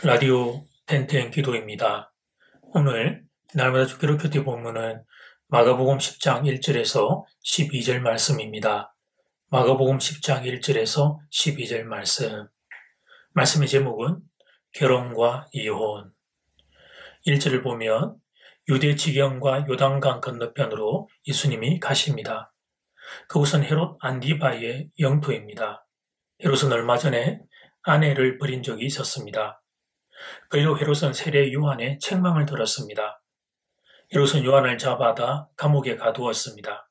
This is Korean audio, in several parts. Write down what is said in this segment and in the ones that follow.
라디오 텐텐 기도입니다. 오늘 날마다 주기로 큐티 본문은 마가복음 10장 1절에서 12절 말씀입니다. 마가복음 10장 1절에서 12절 말씀. 말씀의 제목은 결혼과 이혼. 1절을 보면 유대 지경과 요단강 건너편으로 예수님이 가십니다. 그곳은 헤롯 안디바의 영토입니다. 헤롯은 얼마 전에 아내를 버린 적이 있었습니다. 그 이후 헤롯은 세례 요한의 책망을 들었습니다. 헤롯은 요한을 잡아다 감옥에 가두었습니다.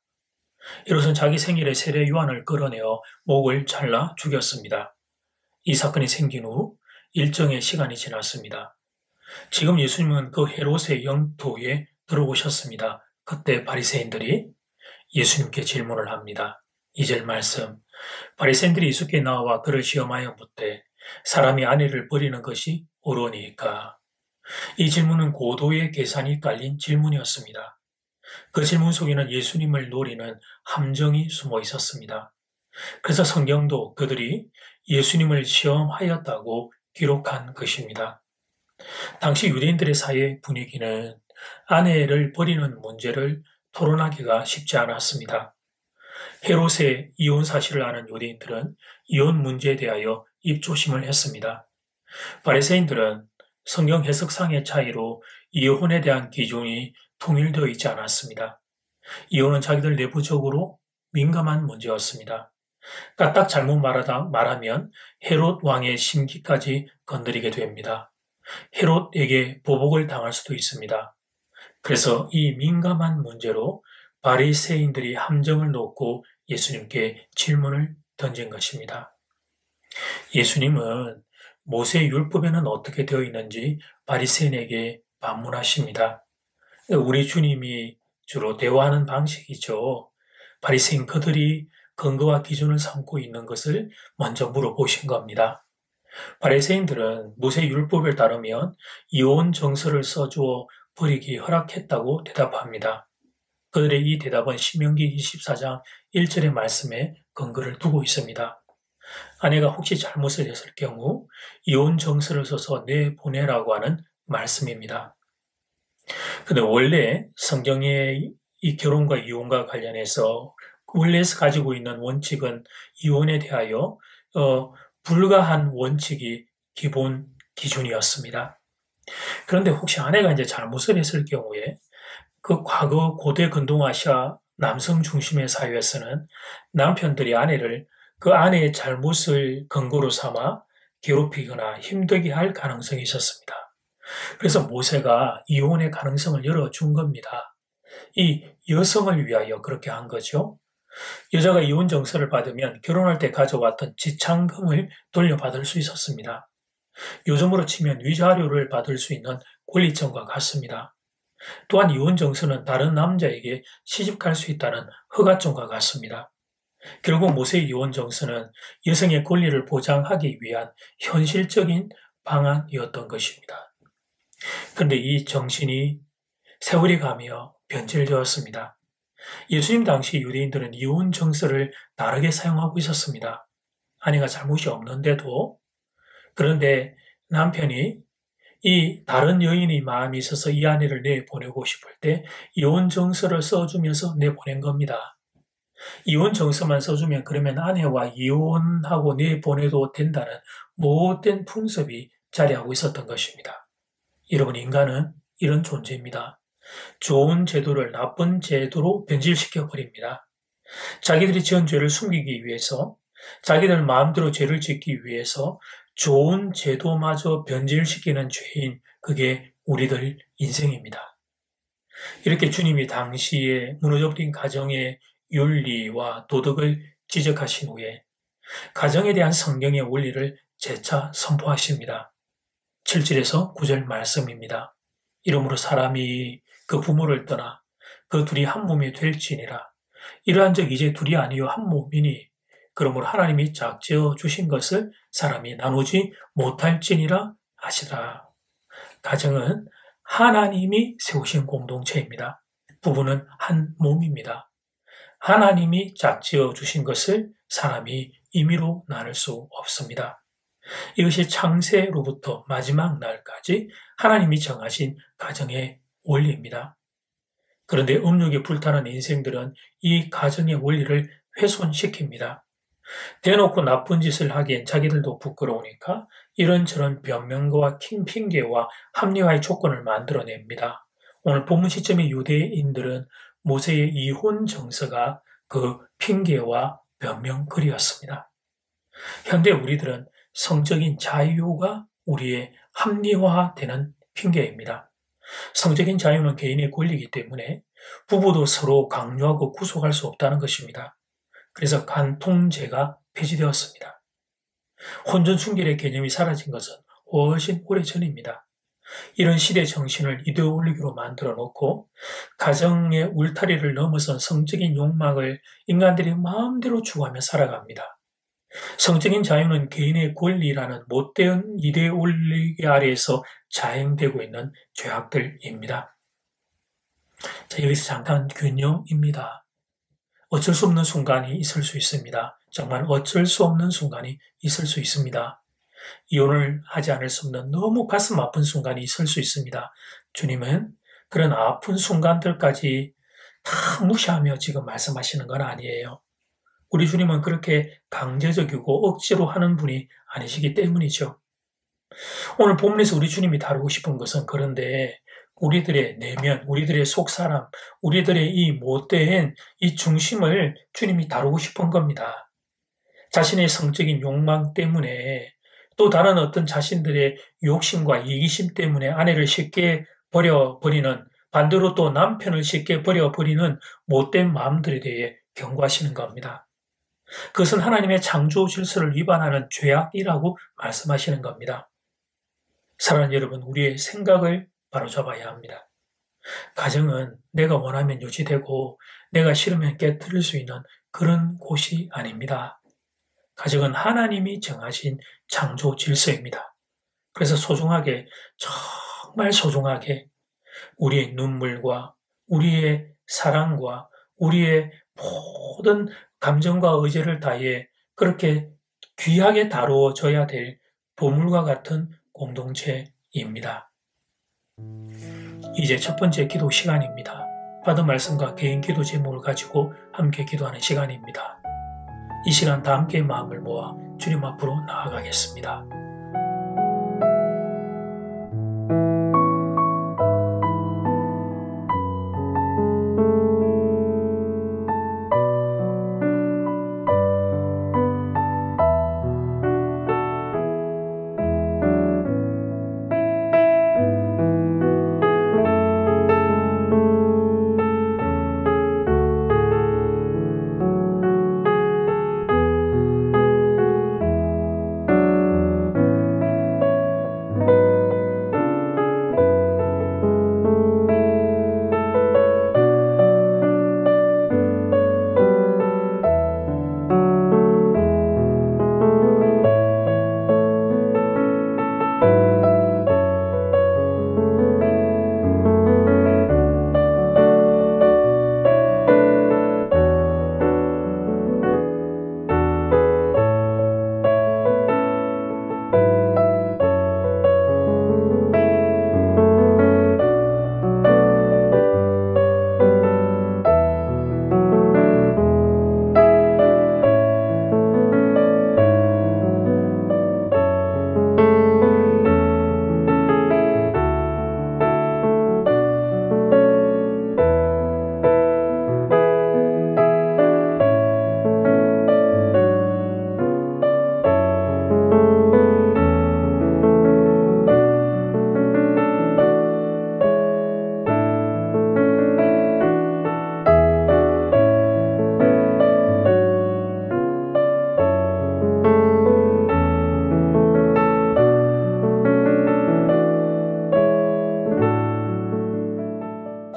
헤롯은 자기 생일에 세례 요한을 끌어내어 목을 잘라 죽였습니다. 이 사건이 생긴 후 일정의 시간이 지났습니다. 지금 예수님은 그 헤롯의 영토에 들어오셨습니다. 그때 바리새인들이 예수님께 질문을 합니다. 2절 말씀. 바리새인들이 예수께 나와 그를 시험하여 묻되 사람이 아내를 버리는 것이 옳으니까? 이 질문은 고도의 계산이 깔린 질문이었습니다. 그 질문 속에는 예수님을 노리는 함정이 숨어 있었습니다. 그래서 성경도 그들이 예수님을 시험하였다고 기록한 것입니다. 당시 유대인들의 사회 분위기는 아내를 버리는 문제를 토론하기가 쉽지 않았습니다. 헤롯의 이혼 사실을 아는 유대인들은 이혼 문제에 대하여 입조심을 했습니다. 바리새인들은 성경 해석상의 차이로 이혼에 대한 기준이 통일되어 있지 않았습니다. 이혼은 자기들 내부적으로 민감한 문제였습니다. 까딱 잘못 말하면 헤롯 왕의 심기까지 건드리게 됩니다. 헤롯에게 보복을 당할 수도 있습니다. 그래서 이 민감한 문제로 바리새인들이 함정을 놓고 예수님께 질문을 던진 것입니다. 예수님은 모세 율법에는 어떻게 되어 있는지 바리새인에게 반문하십니다. 우리 주님이 주로 대화하는 방식이죠. 바리새인 그들이 근거와 기준을 삼고 있는 것을 먼저 물어보신 겁니다. 바리새인들은 모세 율법을 따르면 이혼 정서를 써주어 버리기 허락했다고 대답합니다. 그들의 이 대답은 신명기 24장 1절의 말씀에 근거를 두고 있습니다. 아내가 혹시 잘못을 했을 경우 이혼 정서를 써서 내보내라고 하는 말씀입니다. 근데 원래 성경의 이 결혼과 이혼과 관련해서 원래 가지고 있는 원칙은 이혼에 대하여 불가한 원칙이 기본 기준이었습니다. 그런데 혹시 아내가 이제 잘못을 했을 경우에 그 과거 고대 근동아시아 남성 중심의 사회에서는 남편들이 아내를 그 아내의 잘못을 근거로 삼아 괴롭히거나 힘들게 할 가능성이 있었습니다. 그래서 모세가 이혼의 가능성을 열어준 겁니다. 이 여성을 위하여 그렇게 한 거죠. 여자가 이혼 정서를 받으면 결혼할 때 가져왔던 지참금을 돌려받을 수 있었습니다. 요즘으로 치면 위자료를 받을 수 있는 권리점과 같습니다. 또한 이혼 정서는 다른 남자에게 시집갈 수 있다는 허가점과 같습니다. 결국 모세의 이혼 정서는 여성의 권리를 보장하기 위한 현실적인 방안이었던 것입니다. 그런데 이 정신이 세월이 가며 변질되었습니다. 예수님 당시 유대인들은 이혼 정서를 다르게 사용하고 있었습니다. 아내가 잘못이 없는데도. 그런데 남편이 이 다른 여인의 마음이 있어서 이 아내를 내보내고 싶을 때 이혼 정서를 써주면서 내보낸 겁니다. 이혼 정서만 써주면 그러면 아내와 이혼하고 내보내도 된다는 못된 풍습이 자리하고 있었던 것입니다. 여러분, 인간은 이런 존재입니다. 좋은 제도를 나쁜 제도로 변질시켜 버립니다. 자기들이 지은 죄를 숨기기 위해서, 자기들 마음대로 죄를 짓기 위해서 좋은 제도마저 변질시키는 죄인, 그게 우리들 인생입니다. 이렇게 주님이 당시에 무너져버린 가정의 윤리와 도덕을 지적하신 후에 가정에 대한 성경의 원리를 재차 선포하십니다. 7절에서 9절 말씀입니다. 이러므로 사람이 그 부모를 떠나 그 둘이 한 몸이 될지니라. 이러한 적 이제 둘이 아니요 한 몸이니 그러므로 하나님이 짝지어 주신 것을 사람이 나누지 못할지니라 하시라. 가정은 하나님이 세우신 공동체입니다. 부부는 한 몸입니다. 하나님이 짝지어 주신 것을 사람이 임의로 나눌 수 없습니다. 이것이 창세로부터 마지막 날까지 하나님이 정하신 가정의 원리입니다. 그런데 음욕에 불타는 인생들은 이 가정의 원리를 훼손시킵니다. 대놓고 나쁜 짓을 하기엔 자기들도 부끄러우니까 이런저런 변명과 핑계와 합리화의 조건을 만들어냅니다. 오늘 본문 시점의 유대인들은 모세의 이혼 정서가 그 핑계와 변명거리였습니다. 현대 우리들은 성적인 자유가 우리의 합리화되는 핑계입니다. 성적인 자유는 개인의 권리이기 때문에 부부도 서로 강요하고 구속할 수 없다는 것입니다. 그래서 간통죄가 폐지되었습니다. 혼전 순결의 개념이 사라진 것은 훨씬 오래전입니다. 이런 시대 정신을 이데올로기로 만들어 놓고 가정의 울타리를 넘어선 성적인 욕망을 인간들이 마음대로 추구하며 살아갑니다. 성적인 자유는 개인의 권리라는 못된 이데올로기 아래에서 자행되고 있는 죄악들입니다. 자, 여기서 잠깐 균형입니다. 어쩔 수 없는 순간이 있을 수 있습니다. 정말 어쩔 수 없는 순간이 있을 수 있습니다. 이혼을 하지 않을 수 없는 너무 가슴 아픈 순간이 있을 수 있습니다. 주님은 그런 아픈 순간들까지 다 무시하며 지금 말씀하시는 건 아니에요. 우리 주님은 그렇게 강제적이고 억지로 하는 분이 아니시기 때문이죠. 오늘 본문에서 우리 주님이 다루고 싶은 것은 그런데 우리들의 내면, 우리들의 속사람, 우리들의 이 못된 이 중심을 주님이 다루고 싶은 겁니다. 자신의 성적인 욕망 때문에 또 다른 어떤 자신들의 욕심과 이기심 때문에 아내를 쉽게 버려버리는, 반대로 또 남편을 쉽게 버려버리는 못된 마음들에 대해 경고하시는 겁니다. 그것은 하나님의 창조 질서를 위반하는 죄악이라고 말씀하시는 겁니다. 사랑하는 여러분, 우리의 생각을 바로잡아야 합니다. 가정은 내가 원하면 유지되고 내가 싫으면 깨뜨릴 수 있는 그런 곳이 아닙니다. 가정은 하나님이 정하신 창조 질서입니다. 그래서 소중하게, 정말 소중하게 우리의 눈물과 우리의 사랑과 우리의 모든 감정과 의지를 다해 그렇게 귀하게 다루어져야 될 보물과 같은 공동체입니다. 이제 첫 번째 기도 시간입니다. 받은 말씀과 개인 기도 제목을 가지고 함께 기도하는 시간입니다. 이 시간 다 함께 마음을 모아 주님 앞으로 나아가겠습니다.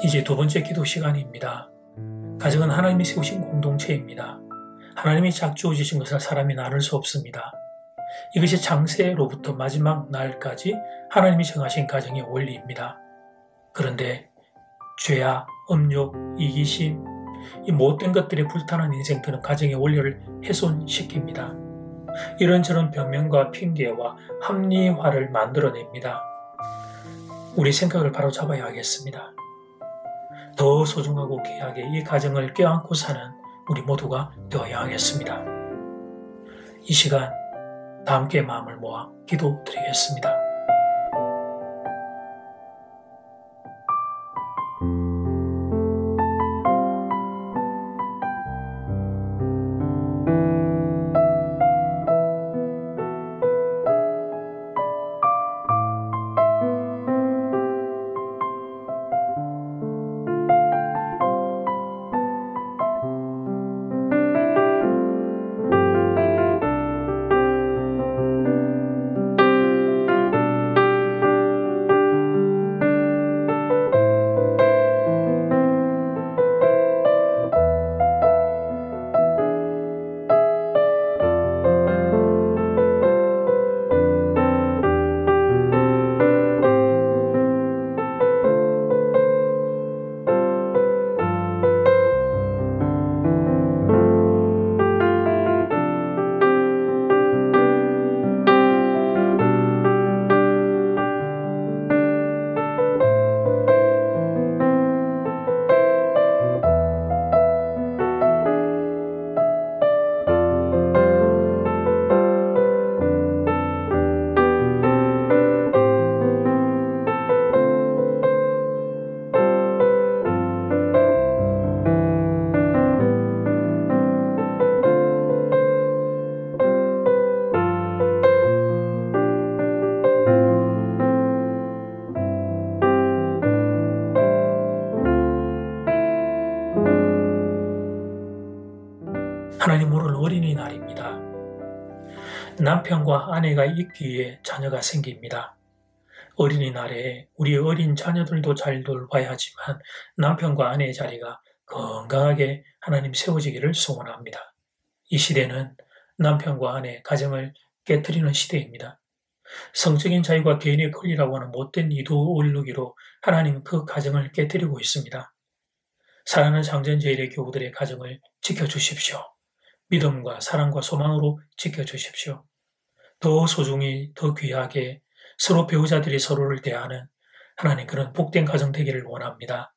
이제 두 번째 기도 시간입니다. 가정은 하나님이 세우신 공동체입니다. 하나님이 작주어 주신 것을 사람이 나눌 수 없습니다. 이것이 창세로부터 마지막 날까지 하나님이 정하신 가정의 원리입니다. 그런데 죄악, 음욕, 이기심, 이 못된 것들에 불타는 인생들은 가정의 원리를 훼손시킵니다. 이런저런 변명과 핑계와 합리화를 만들어냅니다. 우리 생각을 바로잡아야 하겠습니다. 더 소중하고 귀하게 이 가정을 껴안고 사는 우리 모두가 되어야 하겠습니다. 이 시간 다 함께 마음을 모아 기도드리겠습니다. 하나님 오늘 어린이날입니다. 남편과 아내가 있기에 자녀가 생깁니다. 어린이날에 우리 어린 자녀들도 잘 돌봐야 하지만 남편과 아내의 자리가 건강하게 하나님 세워지기를 소원합니다. 이 시대는 남편과 아내, 가정을 깨트리는 시대입니다. 성적인 자유와 개인의 권리라고 하는 못된 이데올로기로 하나님은 그 가정을 깨트리고 있습니다. 사랑하는 장전제일의 교우들의 가정을 지켜주십시오. 믿음과 사랑과 소망으로 지켜주십시오. 더 소중히, 더 귀하게 서로 배우자들이 서로를 대하는 하나님 그런 복된 가정 되기를 원합니다.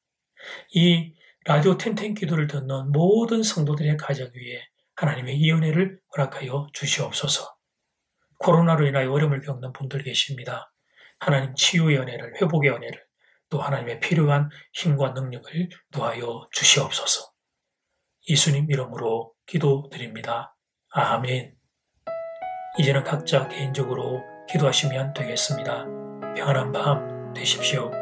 이 라디오 텐텐 기도를 듣는 모든 성도들의 가정 위에 하나님의 이 은혜를 허락하여 주시옵소서. 코로나로 인하여 어려움을 겪는 분들 계십니다. 하나님 치유의 은혜를, 회복의 은혜를, 또 하나님의 필요한 힘과 능력을 더하여 주시옵소서. 예수님 이름으로 기도드립니다. 아멘. 이제는 각자 개인적으로 기도하시면 되겠습니다. 평안한 밤 되십시오.